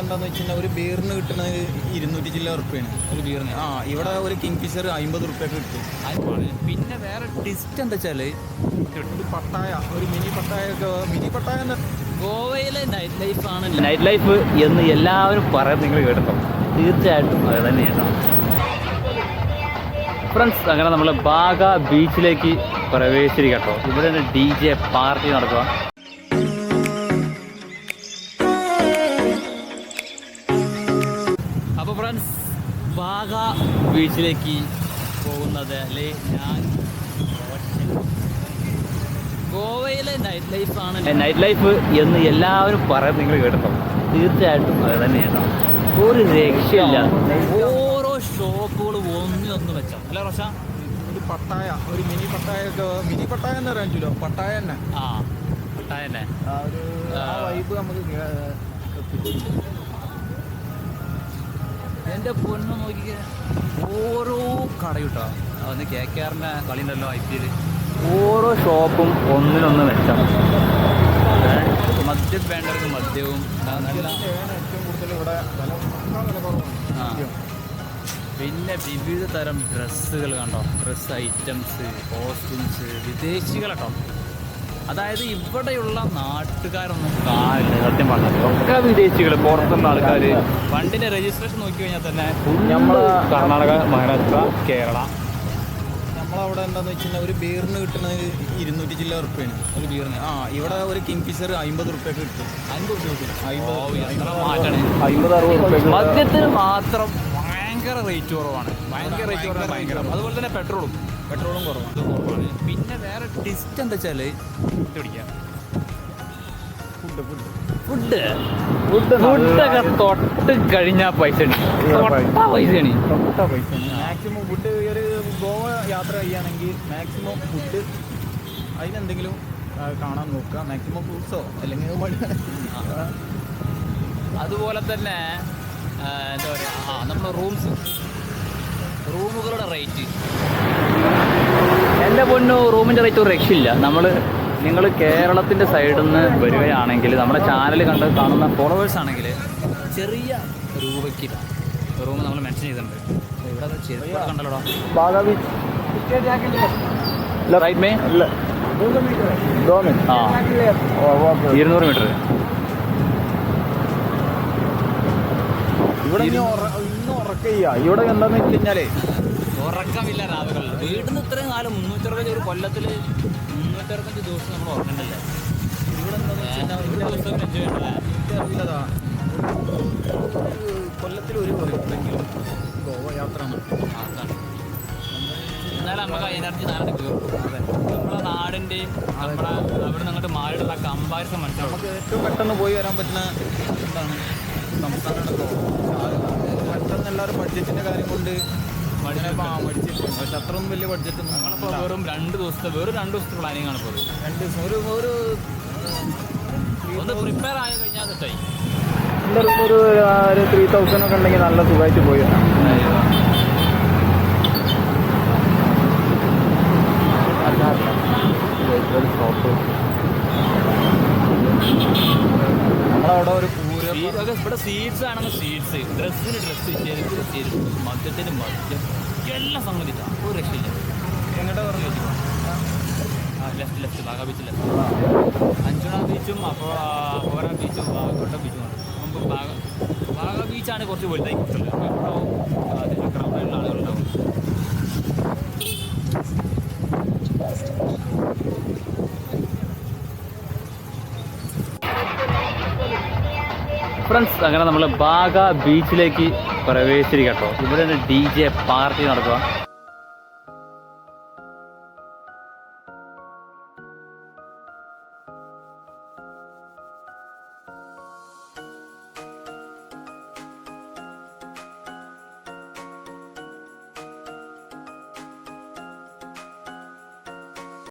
എന്താണെന്ന് വെച്ചാൽ ഒരു ബീറിന് കിട്ടുന്നത് 200 ചില്ല ഉറുപ്പ്യാണ് ഒരു ബീറിന്. ഇവിടെ ഒരു കിങ് ഫിഷർ 50 ഉറുപ്പ്യൊക്കെ കിട്ടും. പിന്നെ വേറെ ടിസ്റ്റ് എന്താ വെച്ചാൽ ഒരു പട്ടായ, ഒരു മിനി പട്ടായ ഗോവയിലെ നൈറ്റ് ലൈഫ് ആണ്. നൈറ്റ് ലൈഫ് എന്ന് എല്ലാവരും പറയുന്നത് നിങ്ങൾ കേട്ടോ, തീർച്ചയായിട്ടും അത് തന്നെയാണ് ഫ്രണ്ട്സ്. അങ്ങനെ നമ്മൾ ബാഗ ബീച്ചിലേക്ക് പ്രവേശിക്കട്ടോ. ഇവിടെ DJ പാർട്ടി നടക്കുക. അപ്പോൾ ഫ്രണ്ട്സ്, ബാഗ ബീച്ചിലേക്ക് പോകുന്നത് അല്ലേ ഞാൻ ഗോവയിലെ നൈറ്റ് ലൈഫ് ആണ്. നൈറ്റ് ലൈഫ് എന്ന് എല്ലാവരും പറയുന്നത് നിങ്ങൾ കേട്ടോ, തീർച്ചയായിട്ടും അത് തന്നെയാണ്. ഒരു രക്ഷയില്ല, ഓരോ ഷോപ്പുകൾ ഒന്നൊന്ന് വെച്ചോ അല്ലേ റോഷ. ഒരു പട്ടായ, ഒരു മിനി പട്ടായ എന്ന് പറയാൻ പറ്റുമല്ലോ, പട്ടായ തന്നെ. പട്ടായ തന്നെ ഒരു വൈബ് നമുക്ക് എൻ്റെ പൊന്നു നോക്കിയ ഓരോ കടയുട്ടോ. അന്ന് KKRന്റെ കളി ഉണ്ടല്ലോ IPL, ഓരോ ഷോപ്പും ഒന്നിനൊന്ന് മെച്ചം. മദ്യം വേണ്ടവർക്ക് മദ്യവും ഏറ്റവും കൂടുതൽ ഇവിടെ പിന്നെ വിവിധ തരം ഡ്രസ്സുകൾ കണ്ടോ, ഡ്രസ്സ് ഐറ്റംസ്, കോസ്റ്റ്യൂംസ്, വിദേശികളട്ടോ. അതായത് ഇവിടെയുള്ള നാട്ടുകാരൊന്നും കാണില്ല സത്യം പറഞ്ഞത്, ഒക്കെ വിദേശികൾ, പുറത്തുള്ള ആൾക്കാർ. വണ്ടിൻ്റെ രജിസ്ട്രേഷൻ നോക്കി കഴിഞ്ഞാൽ തന്നെ നമ്മൾ കർണാടക, മഹാരാഷ്ട്ര, കേരള. നമ്മളവിടെ എന്താണെന്ന് വെച്ചാൽ ഒരു ബീറിന് കിട്ടുന്നത് 200 ചില്ല ഉറുപ്പ്യാണ് ഒരു ബീറിന്. ഇവിടെ ഒരു കിങ് ഫിഷർ 50 ഉറുപ്പ്യൊക്കെ കിട്ടും. 50 60 മദ്യത്തിന് മാത്രം ഭയങ്കര റേറ്റ് കുറവാണ്. ഭയങ്കര. അതുപോലെ തന്നെ പെട്രോളും കുറവാണ്. പിന്നെ വേറെ ടിസ്റ്റ് എന്താ വെച്ചാൽ ഫുഡൊക്കെ തൊട്ട് കഴിഞ്ഞാൽ പൈസയാണ്. മാക്സിമം ഫുഡ് ഒരു ഗോവ യാത്ര ചെയ്യുകയാണെങ്കിൽ മാക്സിമം ഫുഡ് അതിനെന്തെങ്കിലും കാണാൻ നോക്കുക. മാക്സിമം ഫ്രൂട്ട്സോ അല്ലെങ്കിൽ അതുപോലെ തന്നെ എന്താ പറയുക, നമ്മുടെ റൂമുകളുടെ റേറ്റ്, എൻ്റെ പൊന്നു റൂമിൻ്റെ റേറ്റ് ഒരു രക്ഷയില്ല. നിങ്ങൾ കേരളത്തിൻ്റെ സൈഡിൽ നിന്ന് വരികയാണെങ്കിൽ നമ്മുടെ ചാനൽ കാണുന്ന ഫോളോവേഴ്സ് ആണെങ്കിൽ ചെറിയ രൂപയ്ക്ക് റൂം നമ്മൾ മെൻഷൻ ചെയ്തിട്ടുണ്ട്. ഇവിടെ കണ്ടല്ലോടാ, റൈറ്റ് മേ 200 മീറ്റർ. ഇവിടെ ഇന്ന് ഉറക്കയ്യ. ഇവിടെ എന്താന്ന് വെച്ച് കഴിഞ്ഞാലേ ഉറക്കമില്ല രാവുകളിൽ. വീട്ടിൽ ഇത്രയും കാലം 360 ഒരു കൊല്ലത്തിൽ 365 ദിവസം നമ്മൾ ഉറക്കണ്ടല്ലേ. ഇവിടെ എന്താണെന്ന് വെച്ച് കഴിഞ്ഞാൽ കൊല്ലത്തിൽ ഒരു എങ്കിലും ഗോവ യാത്ര എന്നാലും നമുക്ക് എനർജി നാളെ കയറും. നമ്മളെ നാടിൻ്റെയും നമ്മുടെ അവിടെ നിന്നിട്ട് മാറിയിട്ടുള്ള കമ്പാരിസൺ മനസ്സിലാവും. നമുക്ക് ഏറ്റവും പെട്ടെന്ന് പോയി വരാൻ പറ്റുന്ന എന്താണ് സംസ്ഥാനമാണ് ഗോവ. പെട്ടെന്ന് എല്ലാവരും ബഡ്ജറ്റിൻ്റെ കാര്യം കൊണ്ട് മടിച്ചിട്ട്, പക്ഷെ അത്രയൊന്നും വലിയ ബഡ്ജറ്റൊന്നും. ഞങ്ങളിപ്പോൾ വെറും 2 ദിവസത്തെ പ്ലാനിങ് ആണ്. ഇപ്പോൾ 2 ദിവസം ഒരു ഒന്ന് പ്രിപ്പയർ ആയി കഴിഞ്ഞാൽ തെറ്റായി. എൻ്റെ റൂം ഒരു 3000 ഒക്കെ ഉണ്ടെങ്കിൽ നല്ല സുഖമായിട്ട് പോയി വരാം. നമ്മളവിടെ ഒരു ഇവിടെ സീറ്റ്സ് ആണെങ്കിൽ സീറ്റ്സ്, ഡ്രസ്സിന് ഡ്രസ്സ്, ചെരുപ്പ്, മദ്യത്തിന് മദ്യം, എല്ലാം സംബന്ധിച്ചാണ് ഒരു രക്ഷയില്ല. എങ്ങോട്ടാ പറഞ്ഞു? ലെഫ്റ്റ് ബാഗ ബീച്ച് ലെഫ്റ്റ്. അഞ്ചുണ ബീച്ചും അപ്പോൾ ഓര ബീച്ചും ബാഗോട്ട ബീച്ചുമാണ്. നമുക്ക് ബാഗ ബീച്ചാണ് കുറച്ച് വലുതായി കിട്ടുന്നത്. അപ്പോൾ അതിൻ്റെ ക്രൗഡുള്ള ആളുകളുണ്ടാവും. ഫ്രണ്ട്സ്, അങ്ങനെ നമ്മൾ ബാഗ ബീച്ചിലേക്ക് പ്രവേശിക്കട്ടോ. ഇവിടെ DJ പാർട്ടി നടക്കുക.